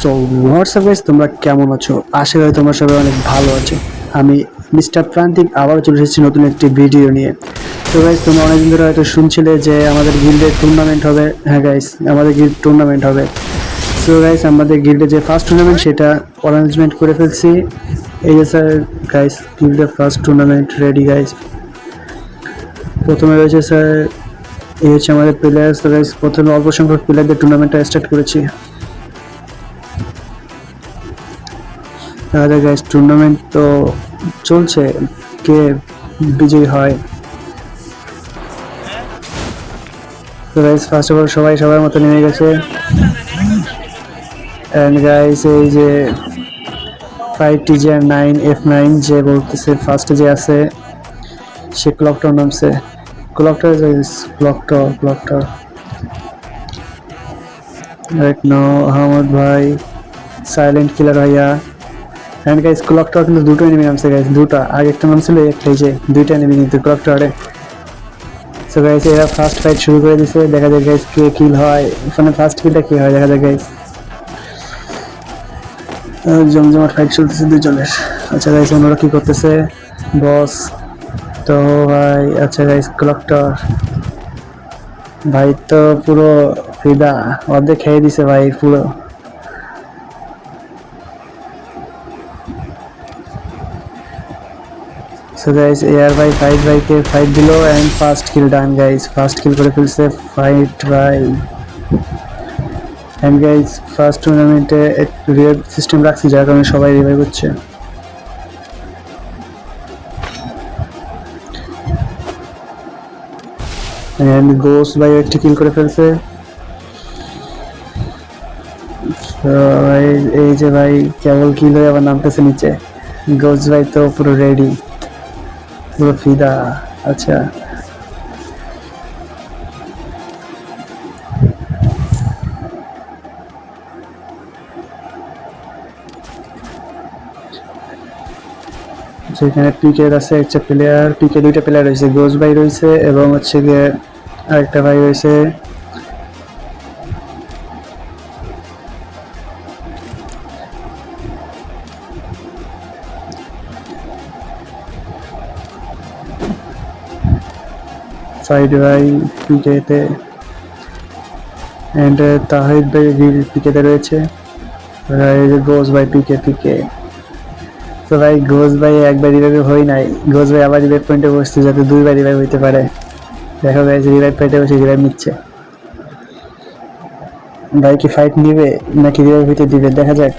So WhatsApp guys, তোমরা কেমন আছো? আশা করি তোমরা সবাই অনেক ভালো আছো। আমি মিস্টার প্রান্তিক আবারও চলে এসেছি নতুন একটি ভিডিও নিয়ে। তো গাইস, তোমরা অনেকদিন ধরে হয়তো শুনছিলে যে আমাদের গিল্ডের টুর্নামেন্ট হবে। হ্যাঁ গাইস, আমাদের গিল্ড টুর্নামেন্ট হবে। সো গাইস, আমাদের গিল্ডে যে ফার্স্ট টুর্নামেন্ট সেটা অ্যারেঞ্জমেন্ট করে ফেলছি। এই যে স্যার গাইস, গিল্ডের ফার্স্ট টুর্নামেন্ট রেডি গাইস। প্রথমে রয়েছে স্যার, এই হচ্ছে আমাদের প্লেয়ার্স। তো গাইস, প্রথমে অল্প সংখ্যক প্লেয়ারদের টুর্নামেন্টটা স্টার্ট করেছি। তাহলে গাইস, টুর্নামেন্ট তো চলছে, কে বিজয়ী হয়। তো গাইস, ফার্স্ট অফ অল সবাই সবার মতো নেমে গেছে। এন্ড গাইস, এই যে 5TGR9F9 যে বলতেছে ফার্স্টে যে আছে সে ক্লকটার নামছে। ক্লকটার ক্লকটার রাইট নাও আহমদ ভাই, সাইলেন্ট কিলার ভাইয়া। এন্ড গাইস, ক্লকটার কিন্তু দুটো এনিমি নামছে গাইস, দুটো। আগে একটা নাম ছিল, একটাই যে দুইটা এনিমি কিন্তু ক্লকটারে। সো গাইস, এরা ফার্স্ট ফাইট শুরু করে দিছে। দেখা যাক গাইস কে কিল হয়, এখানে ফার্স্ট কিলটা কি হয় দেখা যাক গাইস। জমজমাট ফাইট চলতেছে দুজনের। আচ্ছা গাইস, ওনারা কি করতেছে বস? তো ভাই আচ্ছা গাইস, ক্লকটার ভাই তো পুরো ফিদা, অর্ধেক খেয়ে দিছে ভাই পুরো। সো গাইস, এয়ার ভাই ফাইট ভাইকে ফাইট দিল and first kill done guys, first kill করে ফেলছে ফাইট ভাই। এন্ড গাইস, ফার্স্ট টুর্নামেন্টে রিভাইভ সিস্টেম রাখছি যার কারণে সবাই রিভাইভ হচ্ছে। এন্ড গোস্ট ভাই একটা কিল করে ফেলছে। এই যে ভাই কেবল কিল হয়ে আবার নামতেছে নিচে। গোস্ট ভাই তো পুরো রেডি, পুরো ফিদা। আচ্ছা সেখানে পিকে আছে একটা প্লেয়ার, পিকে দুইটা প্লেয়ার রয়েছে, গোস্ট ভাই রয়েছে এবং হচ্ছে গিয়ে আরেকটা ভাই রয়েছে। সাইড ভাই পিকেতে এন্ড তাহিদ ভাই পিকেতে রয়েছে। গোস্ট ভাই পিকে। তো ভাই গোস্ট ভাই একবার রিভাইভ হই নাই, গোস্ট ভাই আবার রিভাইভ পয়েন্টে বসছে যাতে দুইবার রিভাইভ হইতে পারে। দেখো গাইস, রিভাইভ পয়েন্টে বসে রিভাইভ নিচ্ছে। ভাই কি ফাইট নিবে নাকি রিভাইভ হইতে দিবে দেখা যাক।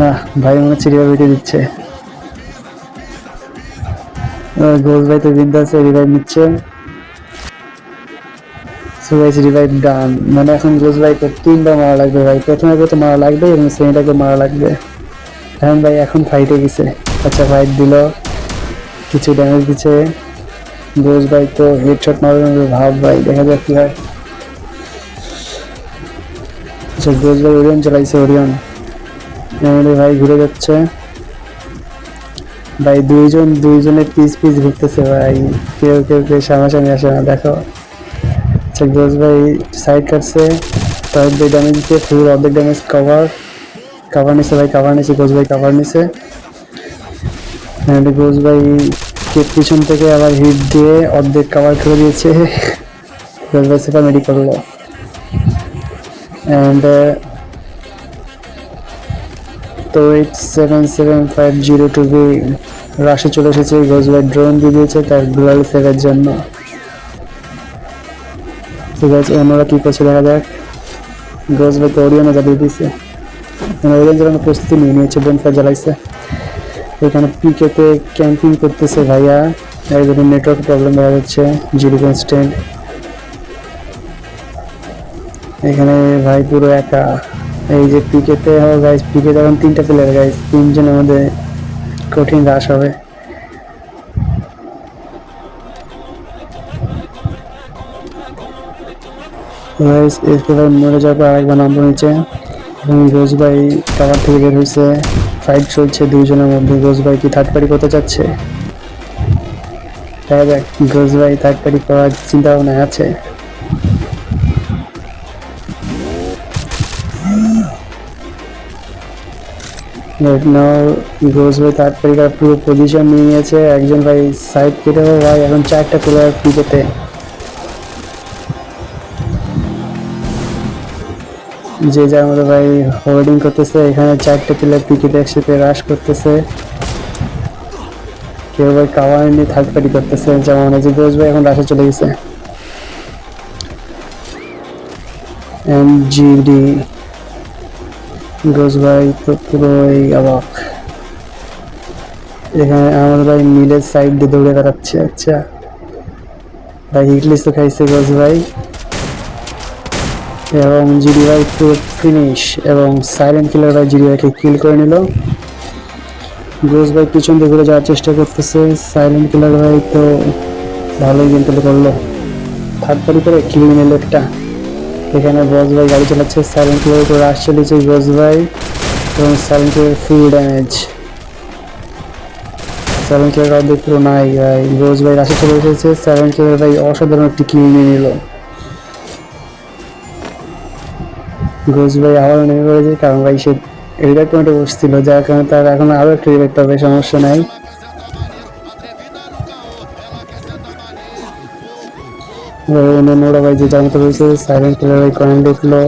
না ভাই, মনে হচ্ছে রিভাইভ হইতে দিচ্ছে। গোস্ট ভাই তো বিন্দাসে রিভাইভ নিচ্ছে। সো গাইস, রিভাইভ ডান। মানে এখন গোস্ট ভাইকে তিনবার মারা লাগবে ভাই, প্রথমে তো মারা লাগবে এবং সেকেন্ডটাকে মারা লাগবে। এখন ভাই এখন ফাইটে গেছে। আচ্ছা ফাইট দিল, কিছু ড্যামেজ দিচ্ছে। গোস্ট ভাই তো হেডশট মারবে ভাব ভাই, দেখা যাক কি হয়। আচ্ছা গোস্ট ভাই ওরিয়ন চালাইছে, ওরিয়ন ভাই ঘুরে যাচ্ছে ভাই। দুইজনের পিস ঘুরতেছে ভাই, কেউ সামনাসামনি আসে না দেখো। আচ্ছা গোস্ট ভাই সাইড কাটছে, তার দুই ড্যামেজ দিচ্ছে, ফুল অর্ধেক ড্যামেজ কাভার নিছে ভাই, কাভার নিছে গোস্ট ভাই, কাভার নিছে। গোস্ট ভাই কে পিছন থেকে আবার হিট দিয়ে অর্ধেক কাভার করে দিয়েছে। গোস্ট ভাই সুপার মেডি করলো অ্যান্ড তো 877502 রাশে চলে এসেছে। গোস্ট ভাই ড্রোন দিয়ে দিয়েছে তার গ্লোয়াল সেভের জন্য। ঠিক আছে, ওনারা কি করছে দেখা যাক। গোস্ট ভাই তো ওরিয়নে জ্বালিয়ে দিয়েছে, ওরিয়ন জ্বালানোর প্রস্তুতি নিয়ে নিয়েছে, বোনফায়ার জ্বালাইছে। এখানে পিকেতে ক্যাম্পিং করতেছে ভাইয়া, এই জন্য নেটওয়ার্ক প্রবলেম দেখা যাচ্ছে। জিরো কনস্ট্যান্ট এখানে ভাই পুরো একা। এই যে পিকেতে হবে গাইস, পিকেতে এখন তিনটা প্লেয়ার গাইস, তিনজনের মধ্যে কঠিন রাশ হবে। গাইস এসকে ভাই মরে যাওয়ার পর আরেকবার নাম্বার নিচে এবং গোস্ট ভাই কাভার থেকে বের হয়েছে। ফাইট চলছে দুইজনের মধ্যে। গোস্ট ভাই কি থার্ড পার্টি করতে চাচ্ছে দেখা যাক। গোস্ট ভাই থার্ড পার্টি করার চিন্তা ভাবনা আছে। রাইট নাও গোজ ভাই থার্ড পরিকার পুরো পজিশন নিয়ে নিয়েছে, একজন ভাই সাইড কেটে ভাই এখন চারটা প্লেয়ার পিকেতে, যে যার মতো ভাই হোল্ডিং করতেছে। এখানে চারটে প্লেয়ার পিকেতে একসাথে রাশ করতেছে, কেউ ভাই কাওয়ার নিয়ে থার্ড পার্টি করতেছে, যেমন এই যে গোজ ভাই এখন রাশে চলে গেছে। এমজিডি গোজ ভাই তো পুরোই অবাক, এখানে আমাদের ভাই মিলের সাইড দিয়ে দৌড়ে বেড়াচ্ছে। আচ্ছা ভাই হিটলিস তো খাইছে গোজ ভাই, এবং জিডি ভাই পুরো ফিনিশ, এবং সাইলেন্ট কিলার ভাই জিডি ভাইকে কিল করে নিল। গোজ ভাই পিছন দিয়ে ঘুরে যাওয়ার চেষ্টা করতেছে, সাইলেন্ট কিলার ভাই তো ভালোই গেম প্লে করলো, থার্ড পার্টি করে কিল নিল একটা। এখানে বস ভাই গাড়ি চালাচ্ছে, সাইলেন্ট কিলার উপর রাশ চলেছে গোজ ভাই, এবং silent killer full damage, silent killer অর্ধেক পুরো নাই ভাই। গোজ ভাই রাশে চলে এসেছে, সাইলেন্ট কিলার ভাই অসাধারণ একটি কিল নিয়ে নিল। গোজ ভাই আবার নেমে পড়েছে, কারণ ভাই সে রিভাইভ পয়েন্টে বসছিল, যার কারণে তার এখন আরো একটা রিভাইভ পাবে, সমস্যা নাই। অন্যান্যরা ভাই যে জানতে পেরেছে, সাইলেন্ট কিলার ভাই কয়েন দেখলো,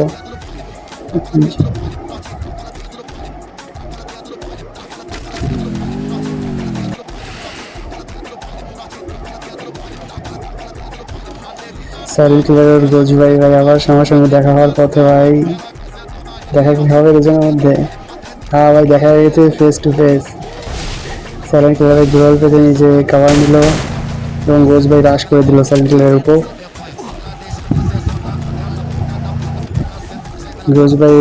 সাইলেন্ট কিলার গোজ ভাই আবার সামনাসামনি দেখা হওয়ার পথে ভাই, দেখা কি হবে দুজনের মধ্যে? হ্যাঁ ভাই দেখা হয়ে গেছে face to face. Silent killer গ্লোয়াল পেতে নিজে কাভার নিল, এবং গোজ ভাই রাশ করে দিল সাইলেন্ট কিলারের উপর। গোজ ভাই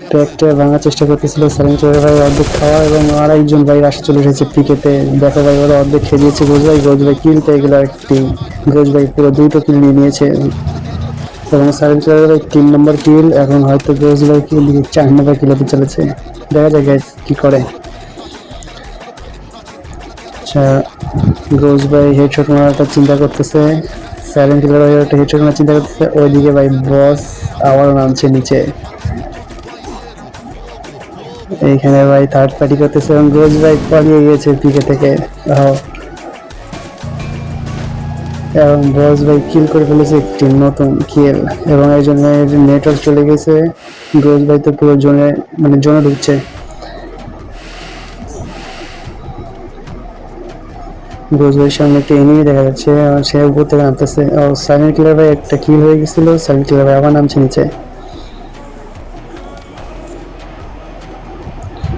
ট্র্যাকটা ভাঙার চেষ্টা করতেছিল, সাইলেন্ট কিলার ভাই অর্ধেক খাওয়া, এবং আর একজন ভাই রাশে চলে এসেছে পিকেতে। দেখো ভাই ওরা অর্ধেক খেয়ে দিয়েছে গোজ ভাই কিল পেয়ে গেল একটি, গোজ ভাই পুরো দুটো কিল নিয়ে নিয়েছে, এবং সাইলেন্ট কিলার ভাই 3 নম্বর কিল, এখন হয়তো গোজ ভাই কিল 4 নম্বর কিল হতে চলেছে, দেখা যায় গাইস কি করে। আচ্ছা গোজ ভাই হেডশট মারাটা চিন্তা করতেছে, সাইলেন্ট কিলার ভাই একটা হেডশট মারার চিন্তা করতেছে, ওইদিকে ভাই বস আবারও নামছে নিচে। এইখানে ভাই থার্ড পার্টি করতেছে, এবং গোজ ভাই পালিয়ে গিয়েছে পিকে থেকে, এবং বস ভাই কিল করে ফেলেছে একটি নতুন কিল, এবং একজনের নেটওয়ার্ক চলে গেছে। গোজ ভাই তো পুরো জোনে মানে জোনে ঢুকছে। গোজ ভাইয়ের সামনে একটা এনিমি দেখা যাচ্ছে, সে উপর থেকে নামতেছে। ও সাইলেন্ট কিলার ভাই একটা কিল হয়ে গেছিল, সাইলেন্ট কিলার ভাই আবার নামছে নিচে,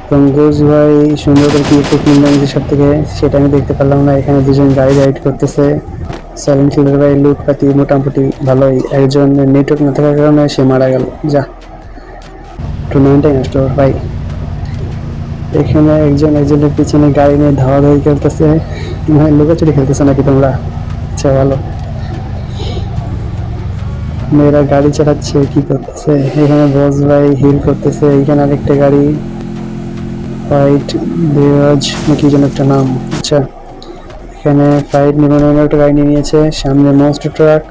এবং গোজ ভাই সুন্দর করে কি একটা কিল নামছে সব থেকে, সেটা আমি দেখতে পারলাম না। এখানে দুজন গাড়ি রাইড করতেছে, সাইলেন্ট কিলার ভাই লুটপাতি মোটামুটি ভালোই, একজন নেটওয়ার্ক না থাকার কারণে সে মারা গেল, যা টুর্নামেন্টটাই নষ্ট ভাই। এখানে একজনের পিছনে গাড়ি নিয়ে ধাওয়াধাওয়ি করতেছে, লুকোচুরি খেলতেছে নাকি তোমরা? আচ্ছা ভালো, মেয়েরা গাড়ি চালাচ্ছে কি করতেছে? এখানে বস ভাই হিল করতেছে, এখানে আরেকটা গাড়ি ফাইট দেওয়াজ নাকি যেন একটা নাম। আচ্ছা এখানে ফাইট নিবন্ধনের একটা গাড়ি নিয়ে নিয়েছে, সামনে মনস্টার ট্রাক,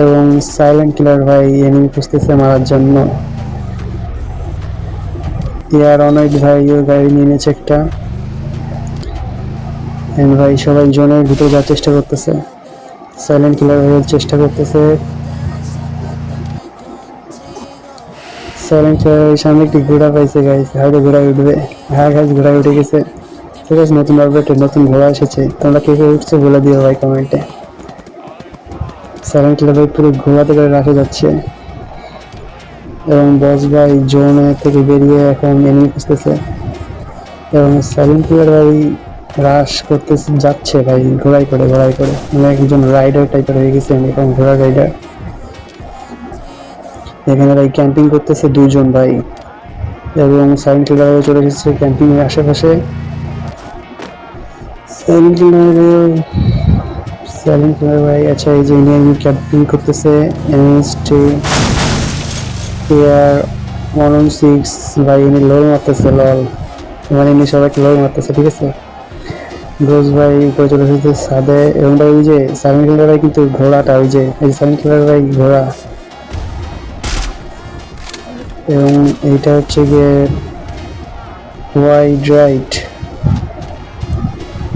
এবং সাইলেন্ট কিলার ভাই এনিমি খুঁজতেছে মারার জন্য। ইয়ার অনেক ভাই ওর গাড়ি নিয়ে নিয়েছে একটা, ভাই সবাই জোনের ভিতরে যাওয়ার চেষ্টা করতেছে, সাইলেন্ট কিলার ভাইয়ের চেষ্টা করতেছে। সাইলেন্ট কিলার সামনে একটি ঘোড়া পাইছে গাইস, হয়তো ঘোড়া উঠবে। হ্যাঁ গাইস ঘোড়া উঠে গেছে, ঠিক আছে নতুন আপডেটে নতুন ঘোড়া এসেছে, তোমরা কে কে উঠছে বলে দিও ভাই কমেন্টে। সাইলেন্ট কিলার ভাই পুরো ঘোড়াতে করে রাখে যাচ্ছে, এবং বস ভাই জোনে থেকে বেরিয়ে এখন এনিমি খুঁজতেছে, এবং সাইলেন্ট কিলার ভাই রাশ করতে যাচ্ছে ভাই ঘোড়ায় করে মানে একজন রাইডার টাইপের হয়ে গেছে এখন, ঘোড়া রাইডার। এখানে ভাই ক্যাম্পিং করতেছে দুজন ভাই, এবং সাইলেন্ট কিলার চলে এসেছে ক্যাম্পিং এর আশেপাশে। সাইলেন্ট কিলার ভাই আচ্ছা এই যে এনিমি ক্যাম্পিং করতেছে, এমএসটি এয়ার 116 ভাই এনে লোল মারতেছে, লল মানে এমনি সবাইকে লোল মারতেছে, ঠিক আছে। গোজ ভাই উপরে চলে এসেছে ছাদে, এবং ভাই ওই যে সাইলেন্ট কিলার ভাই কিন্তু ঘোড়াটা, ওই যে এই সাইলেন্ট কিলার ভাই ঘোড়া, এবং এইটা হচ্ছে গিয়ে ওয়াইড রাইট,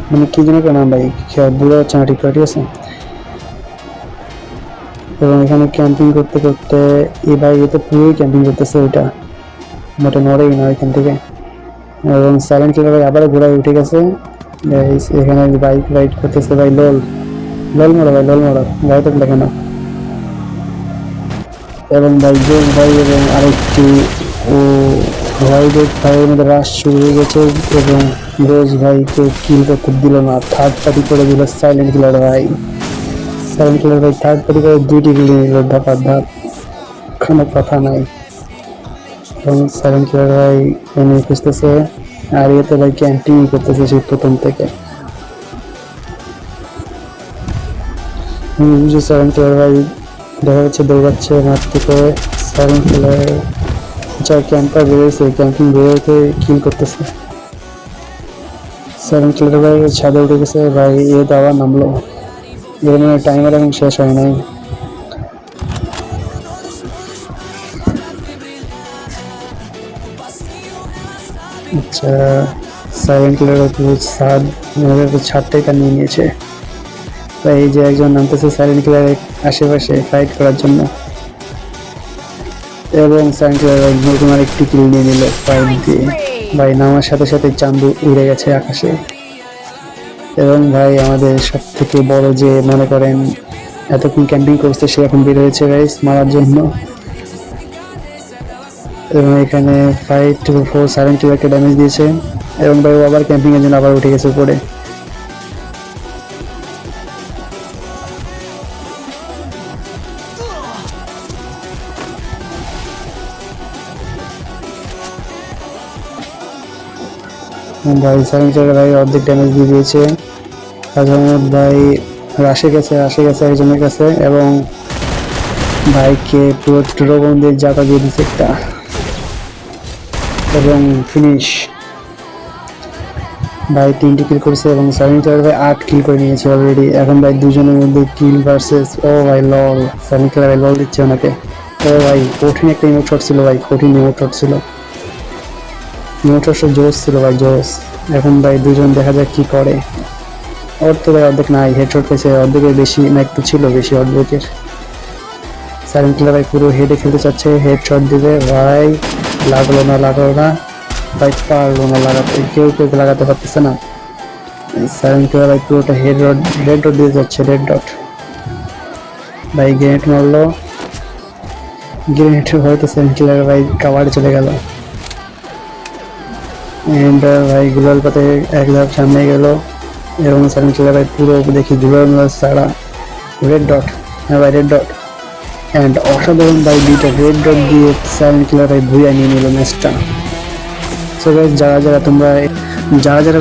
মানে কি যেন একটা নাম ভাই, বোঝা যাচ্ছে না ঠিক করে, ঠিক আছে। এবং এখানে ক্যাম্পিং করতে করতে এই ভাই এ তো পুরোই ক্যাম্পিং করতেছে, ওইটা মোটে নড়েই না এখান থেকে। এবং সাইলেন্ট কিলার ভাই আবারও ঘোড়ায় উঠে গেছে। এখানে বাইক রাইড করতেছে ভাই, লোল লোল মারো ভাই, লোল মারো, গাড়ি তো লেখে না। এবং ভাই জোস ভাই এবং আরেকটি ও ভাইদের ভাইয়ের মধ্যে রাশ শুরু হয়ে গেছে এবং জোস ভাইকে কিল করতে দিল না, থার্ড পার্টি করে দিল সাইলেন্ট কিলার ভাই। সাইলেন্ট কিলার ভাই থার্ড পার্টি করে 2টি কিল নিল ধাপার ধাপ, কোনো কথা নাই। এবং সাইলেন্ট কিলার ভাই এনে খুঁজতেছে, আর ইয়েতে ভাই ক্যাম্পিং করতেছে সেই প্রথম থেকে। সাইলেন্ট কিলার ভাই দেখা যাচ্ছে দৌড়াচ্ছে মাঠ থেকে। সাইলেন্ট কিলার যা ক্যাম্পার বেরোয়েছে, ক্যাম্পিং বেরোতে কিল করতেছে। সাইলেন্ট কিলার ভাই ছাদে উঠে গেছে ভাই, এ দাওয়া নামলো, এর মানে টাইমার এখন শেষ হয় নাই। আচ্ছা, সাইলেন্ট কিলার ছাদটাই তার নিয়ে নিয়েছে। তাই এই যে একজন নামতেছে সাইলেন্ট কিলারের আশেপাশে ফাইট করার জন্য, এবং সাইলেন্ট কিলার নতুন আরেকটি কিল নিয়ে নিল ফাইট দিয়ে। ভাই নামার সাথে সাথে চান্দু উড়ে গেছে আকাশে। এবং ভাই আমাদের সব থেকে বড় যে মনে করেন এতক্ষণ ক্যাম্পিং করছে, সে এখন বের হয়েছে গাইস মারার জন্য। এবং এখানে 5-4 সাইলেন্ট কিলারকে ড্যামেজ দিয়েছে, এবং ভাই ও আবার ক্যাম্পিং এর জন্য আবার উঠে গেছে উপরে। ভাই সাইলেন্ট কিলার ভাই অর্ধেক ড্যামেজ দিয়ে দিয়েছে। আজমত ভাই আসে গেছে একজনের কাছে, এবং ভাইকে পুরো ড্রাগন দিয়ে জাতা দিয়ে দিচ্ছে একটা, এবং ফিনিশ। ভাই 3টি কিল করেছে এবং সাইলেন্ট কিলার ভাই 8 কিল করে নিয়েছে অলরেডি। এখন ভাই দুজনের মধ্যে কিল ভার্সেস, ও ভাই লল, সাইলেন্ট কিলার ভাই লল দিচ্ছে ওনাকে। ও ভাই কঠিন একটা ইমোট শট ছিল ভাই, কঠিন ইমোট শট ছিল, ইমোট শট জোস ছিল ভাই, জোস। এখন ভাই দুজন দেখা যাক কি করে। ওর তো ভাই অর্ধেক নাই, হেডশট পেয়েছে অর্ধেকের বেশি, না একটু ছিল বেশি অর্ধেকের। সাইলেন্ট কিলার ভাই পুরো হেডে খেলতে চাচ্ছে, হেডশট দিবে ভাই, লাগলো না ভাই, পারলো না লাগাতে, কেউ লাগাতে পারতেছে না। সাইলেন্ট কিলার ভাই পুরোটা রেড ডট দিয়ে যাচ্ছে, রেড ডট। ভাই গ্রেনেড মারলো, গ্রেনেড হয়তো সাইলেন্ট কিলার ভাই কাভারে চলে গেল। এন্ড ভাই গুলাল পাতে এক ধাপ সামনে গেল, এবং সাইলেন্ট কিলার ভাই পুরো দেখি গুলাল ছাড়া রেড ডট, হ্যাঁ ভাই রেড ডট। অ্যান্ড অসাধারণ ভাই 2টা রেড ডট দিয়ে সাইলেন্ট কিলার ভাই ভুইয়া নিয়ে নিল ম্যাচটা। সো গাইস যারা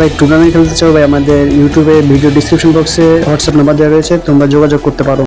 ভাই টুর্নামেন্ট খেলতে চাও ভাই, আমাদের ইউটিউবে ভিডিও ডিসক্রিপশন বক্সে হোয়াটসঅ্যাপ নাম্বার দেওয়া রয়েছে, তোমরা যোগাযোগ করতে পারো।